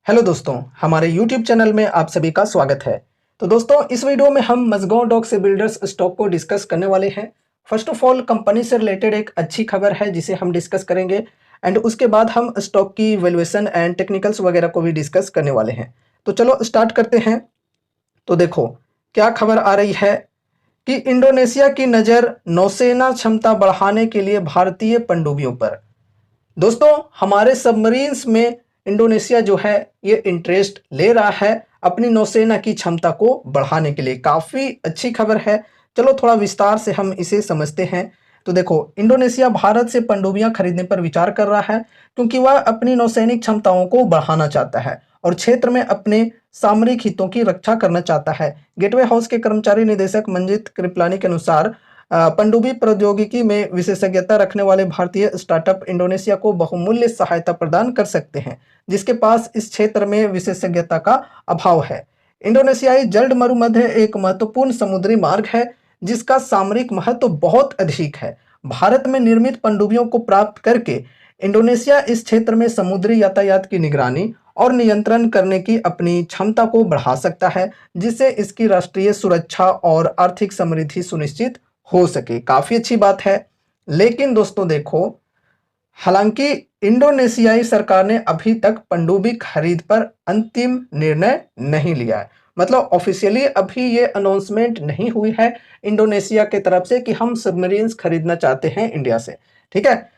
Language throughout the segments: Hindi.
हेलो दोस्तों, हमारे YouTube चैनल में आप सभी का स्वागत है। तो दोस्तों, इस वीडियो में हम मज़गांव डॉक से बिल्डर्स स्टॉक को डिस्कस करने वाले हैं। फर्स्ट ऑफ ऑल, कंपनी से रिलेटेड एक अच्छी खबर है जिसे हम डिस्कस करेंगे एंड उसके बाद हम स्टॉक की वैल्यूएशन एंड टेक्निकल्स वगैरह को भी डिस्कस करने वाले हैं। तो चलो स्टार्ट करते हैं। तो देखो, क्या खबर आ रही है कि इंडोनेशिया की नज़र नौसेना क्षमता बढ़ाने के लिए भारतीय पनडुब्बियों पर। दोस्तों, हमारे सबमरीन्स में इंडोनेशिया जो है ये इंटरेस्ट ले रहा है अपनी नौसेना की क्षमता को बढ़ाने के लिए। काफ़ी अच्छी खबर है। चलो थोड़ा विस्तार से हम इसे समझते हैं। तो देखो, इंडोनेशिया भारत से पनडुब्बियां खरीदने पर विचार कर रहा है क्योंकि वह अपनी नौसैनिक क्षमताओं को बढ़ाना चाहता है और क्षेत्र में अपने सामरिक हितों की रक्षा करना चाहता है। गेटवे हाउस के कर्मचारी निदेशक मंजित कृपलानी के अनुसार पनडुब्बी प्रौद्योगिकी में विशेषज्ञता रखने वाले भारतीय स्टार्टअप इंडोनेशिया को बहुमूल्य सहायता प्रदान कर सकते हैं जिसके पास इस क्षेत्र में विशेषज्ञता का अभाव है। इंडोनेशियाई जल्द मरुमध्य एक महत्वपूर्ण समुद्री मार्ग है जिसका सामरिक महत्व बहुत अधिक है। भारत में निर्मित पनडुब्बियों को प्राप्त करके इंडोनेशिया इस क्षेत्र में समुद्री यातायात की निगरानी और नियंत्रण करने की अपनी क्षमता को बढ़ा सकता है जिससे इसकी राष्ट्रीय सुरक्षा और आर्थिक समृद्धि सुनिश्चित हो सके। काफी अच्छी बात है। लेकिन दोस्तों देखो, हालांकि इंडोनेशियाई सरकार ने अभी तक पनडुब्बी खरीद पर अंतिम निर्णय नहीं लिया है। मतलब ऑफिशियली अभी ये अनाउंसमेंट नहीं हुई है इंडोनेशिया के तरफ से कि हम सबमरीन्स खरीदना चाहते हैं इंडिया से, ठीक है।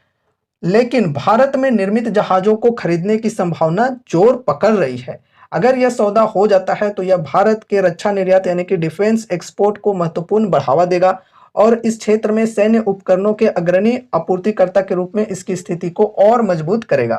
लेकिन भारत में निर्मित जहाजों को खरीदने की संभावना जोर पकड़ रही है। अगर यह सौदा हो जाता है तो यह भारत के रक्षा निर्यात यानी कि डिफेंस एक्सपोर्ट को महत्वपूर्ण बढ़ावा देगा और इस क्षेत्र में सैन्य उपकरणों के अग्रणी आपूर्तिकर्ता के रूप में इसकी स्थिति को और मजबूत करेगा।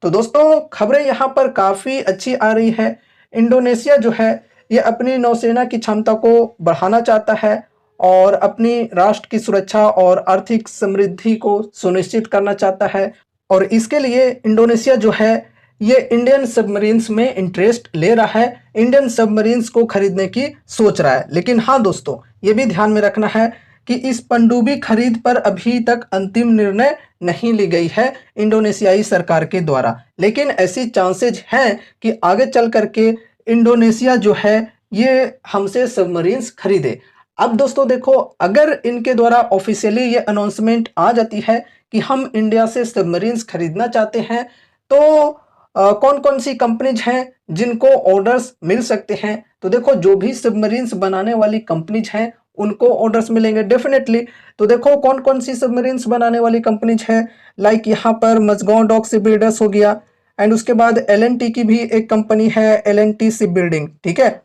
तो दोस्तों, खबरें यहाँ पर काफ़ी अच्छी आ रही है। इंडोनेशिया जो है ये अपनी नौसेना की क्षमता को बढ़ाना चाहता है और अपनी राष्ट्र की सुरक्षा और आर्थिक समृद्धि को सुनिश्चित करना चाहता है और इसके लिए इंडोनेशिया जो है ये इंडियन सबमरीन्स में इंटरेस्ट ले रहा है, इंडियन सबमरीन्स को खरीदने की सोच रहा है। लेकिन हाँ दोस्तों, ये भी ध्यान में रखना है कि इस पनडुब्बी खरीद पर अभी तक अंतिम निर्णय नहीं ली गई है इंडोनेशियाई सरकार के द्वारा। लेकिन ऐसी चांसेज हैं कि आगे चल करके इंडोनेशिया जो है ये हमसे सबमरीन्स खरीदे। अब दोस्तों देखो, अगर इनके द्वारा ऑफिशियली ये अनाउंसमेंट आ जाती है कि हम इंडिया से सबमरीन्स खरीदना चाहते हैं तो कौन कौन सी कंपनीज हैं जिनको ऑर्डर्स मिल सकते हैं। तो देखो, जो भी सबमरीन्स बनाने वाली कंपनीज हैं उनको ऑर्डर्स मिलेंगे डेफिनेटली। तो देखो कौन कौन सी सबमरीन्स बनाने वाली कंपनीज हैं, लाइक यहाँ पर मज़गांव डॉक शिप बिल्डर्स हो गया एंड उसके बाद एल&टी की भी एक कंपनी है, एल&टी शिप बिल्डिंग, ठीक है।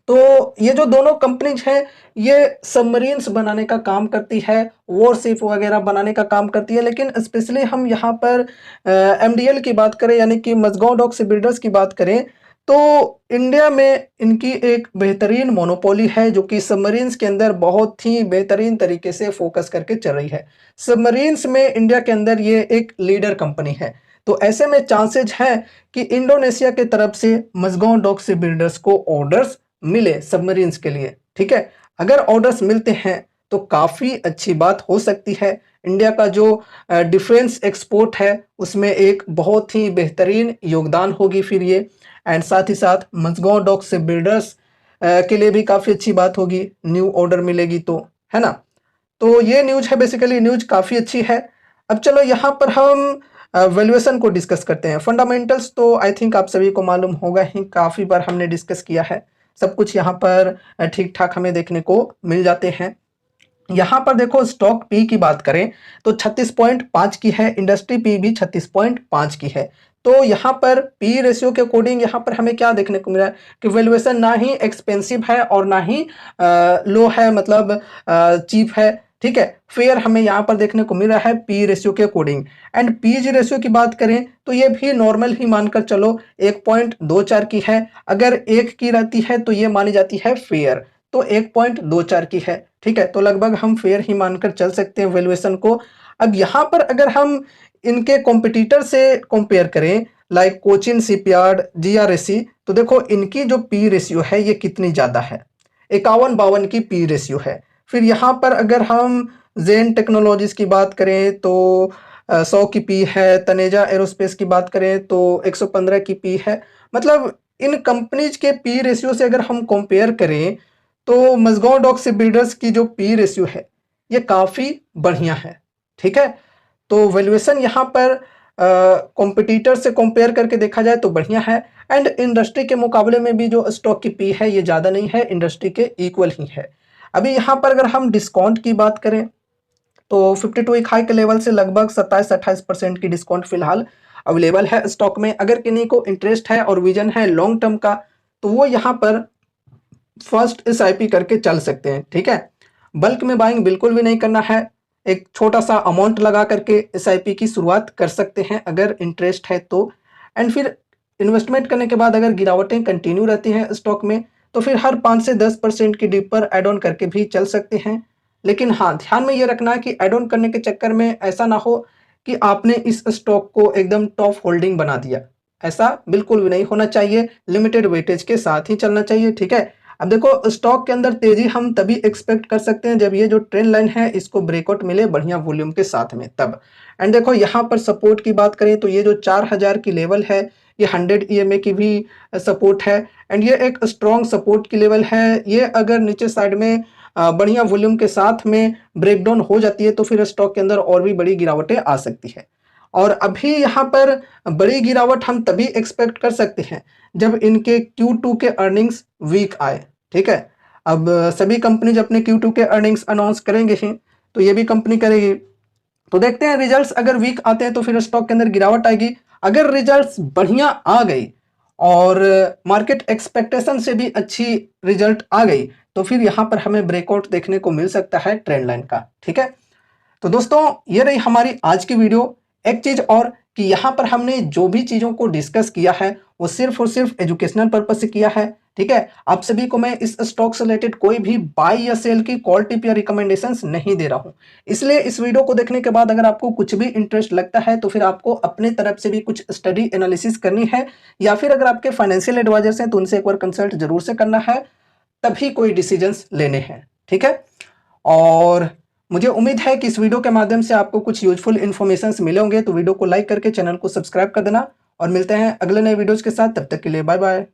तो ये जो दोनों कंपनीज हैं ये सबमरीन्स बनाने का काम करती है, वॉरशिप वगैरह बनाने का काम करती है। लेकिन स्पेशली हम यहाँ पर एमडीएल की बात करें यानी कि मज़गांव डॉक शिप बिल्डर्स की बात करें तो इंडिया में इनकी एक बेहतरीन मोनोपोली है जो कि सबमरीन्स के अंदर बहुत ही बेहतरीन तरीके से फोकस करके चल रही है। सबमरीन्स में इंडिया के अंदर ये एक लीडर कंपनी है। तो ऐसे में चांसेज है कि इंडोनेशिया के तरफ से मज़गांव डॉक शिप बिल्डर्स को ऑर्डर्स मिले सबमरीन्स के लिए, ठीक है। अगर ऑर्डर्स मिलते हैं तो काफ़ी अच्छी बात हो सकती है। इंडिया का जो डिफेंस एक्सपोर्ट है उसमें एक बहुत ही बेहतरीन योगदान होगी फिर ये, एंड साथ ही साथ मज़गांव डॉक शिप बिल्डर्स के लिए भी काफ़ी अच्छी बात होगी, न्यू ऑर्डर मिलेगी तो, है ना। तो ये न्यूज़ है, बेसिकली न्यूज़ काफ़ी अच्छी है। अब चलो यहाँ पर हम वैल्यूएशन को डिस्कस करते हैं। फंडामेंटल्स तो आई थिंक आप सभी को मालूम होगा ही, काफ़ी बार हमने डिस्कस किया है। सब कुछ यहाँ पर ठीक ठाक हमें देखने को मिल जाते हैं। यहाँ पर देखो, स्टॉक पी की बात करें तो 36.5 की है, इंडस्ट्री पी भी 36.5 की है। तो यहाँ पर पी रेशियो के अकॉर्डिंग यहाँ पर हमें क्या देखने को मिला है कि वैल्यूएशन ना ही एक्सपेंसिव है और ना ही लो है, मतलब चीप है, ठीक है। फेयर हमें यहाँ पर देखने को मिल रहा है पी रेशियो के अकॉर्डिंग। एंड पीजी रेशियो की बात करें तो ये भी नॉर्मल ही मानकर चलो 1.24 की है। अगर 1 की रहती है तो ये मानी जाती है फेयर, तो 1.24 की है, ठीक है। तो लगभग हम फेयर ही मानकर चल सकते हैं वैल्यूएशन को। अब यहाँ पर अगर हम इनके कॉम्पिटिटर से कंपेयर करें लाइक कोचिन शिपयार्ड, जीआरएससी, तो देखो इनकी जो पी रेशियो है ये कितनी ज़्यादा है, 51-52 की पी रेशियो है। फिर यहाँ पर अगर हम जेन टेक्नोलॉजीज की बात करें तो 100 की पी है, तनेजा एरोस्पेस की बात करें तो 115 की पी है। मतलब इन कंपनीज के पी रेशियो से अगर हम कंपेयर करें तो मज़गांव डॉक शिप बिल्डर्स की जो पी रेशियो है ये काफ़ी बढ़िया है, ठीक है। तो वैल्यूएशन यहाँ पर कॉम्पिटिटर से कंपेयर करके देखा जाए तो बढ़िया है, एंड इंडस्ट्री के मुकाबले में भी जो स्टॉक की पी है ये ज़्यादा नहीं है, इंडस्ट्री के इक्वल ही है। अभी यहाँ पर अगर हम डिस्काउंट की बात करें तो 52 एक हाई के लेवल से लगभग 27-28% की डिस्काउंट फिलहाल अवेलेबल है स्टॉक में। अगर किन्हीं को इंटरेस्ट है और विजन है लॉन्ग टर्म का तो वो यहाँ पर फर्स्ट एसआईपी करके चल सकते हैं, ठीक है। बल्क में बाइंग बिल्कुल भी नहीं करना है, एक छोटा सा अमाउंट लगा करके एसआईपी की शुरुआत कर सकते हैं अगर इंटरेस्ट है तो। एंड फिर इन्वेस्टमेंट करने के बाद अगर गिरावटें कंटिन्यू रहती हैं स्टॉक में तो फिर हर 5 से 10% की डिप पर एड ऑन करके भी चल सकते हैं। लेकिन हाँ, ध्यान में ये रखना है कि एड ऑन करने के चक्कर में ऐसा ना हो कि आपने इस स्टॉक को एकदम टॉप होल्डिंग बना दिया, ऐसा बिल्कुल भी नहीं होना चाहिए। लिमिटेड वेटेज के साथ ही चलना चाहिए, ठीक है। अब देखो स्टॉक के अंदर तेजी हम तभी एक्सपेक्ट कर सकते हैं जब ये जो ट्रेंड लाइन है इसको ब्रेकआउट मिले बढ़िया वॉल्यूम के साथ में तब। एंड देखो यहाँ पर सपोर्ट की बात करें तो ये जो 4000 की लेवल है ये 100 ईएमए की भी सपोर्ट है, एंड ये एक स्ट्रॉन्ग सपोर्ट की लेवल है। ये अगर नीचे साइड में बढ़िया वॉल्यूम के साथ में ब्रेकडाउन हो जाती है तो फिर स्टॉक के अंदर और भी बड़ी गिरावटें आ सकती है। और अभी यहाँ पर बड़ी गिरावट हम तभी एक्सपेक्ट कर सकते हैं जब इनके Q2 के अर्निंग्स वीक आए, ठीक है। अब सभी कंपनीज अपने Q2 के अर्निंग्स अनाउंस करेंगे ही, तो ये भी कंपनी करेगी। तो देखते हैं रिजल्ट्स अगर वीक आते हैं तो फिर स्टॉक के अंदर गिरावट आएगी। अगर रिजल्ट्स बढ़िया आ गई और मार्केट एक्सपेक्टेशन से भी अच्छी रिजल्ट आ गई तो फिर यहाँ पर हमें ब्रेकआउट देखने को मिल सकता है ट्रेंड लाइन का, ठीक है। तो दोस्तों ये रही हमारी आज की वीडियो। एक चीज और कि यहाँ पर हमने जो भी चीजों को डिस्कस किया है वो सिर्फ और सिर्फ एजुकेशनल पर्पज से किया है, ठीक है। आप सभी को मैं इस स्टॉक से रिलेटेड कोई भी बाय या सेल की कॉल टिप या रिकमेंडेशंस नहीं दे रहा हूँ। इसलिए इस वीडियो को देखने के बाद अगर आपको कुछ भी इंटरेस्ट लगता है तो फिर आपको अपने तरफ से भी कुछ स्टडी एनालिसिस करनी है, या फिर अगर आपके फाइनेंशियल एडवाइजर्स हैं तो उनसे एक बार कंसल्ट जरूर से करना है, तभी कोई डिसीजंस लेने हैं, ठीक है। और मुझे उम्मीद है कि इस वीडियो के माध्यम से आपको कुछ यूजफुल इन्फॉर्मेशन मिले होंगे, तो वीडियो को लाइक करके चैनल को सब्सक्राइब कर देना और मिलते हैं अगले नए वीडियोज के साथ। तब तक के लिए बाय बाय।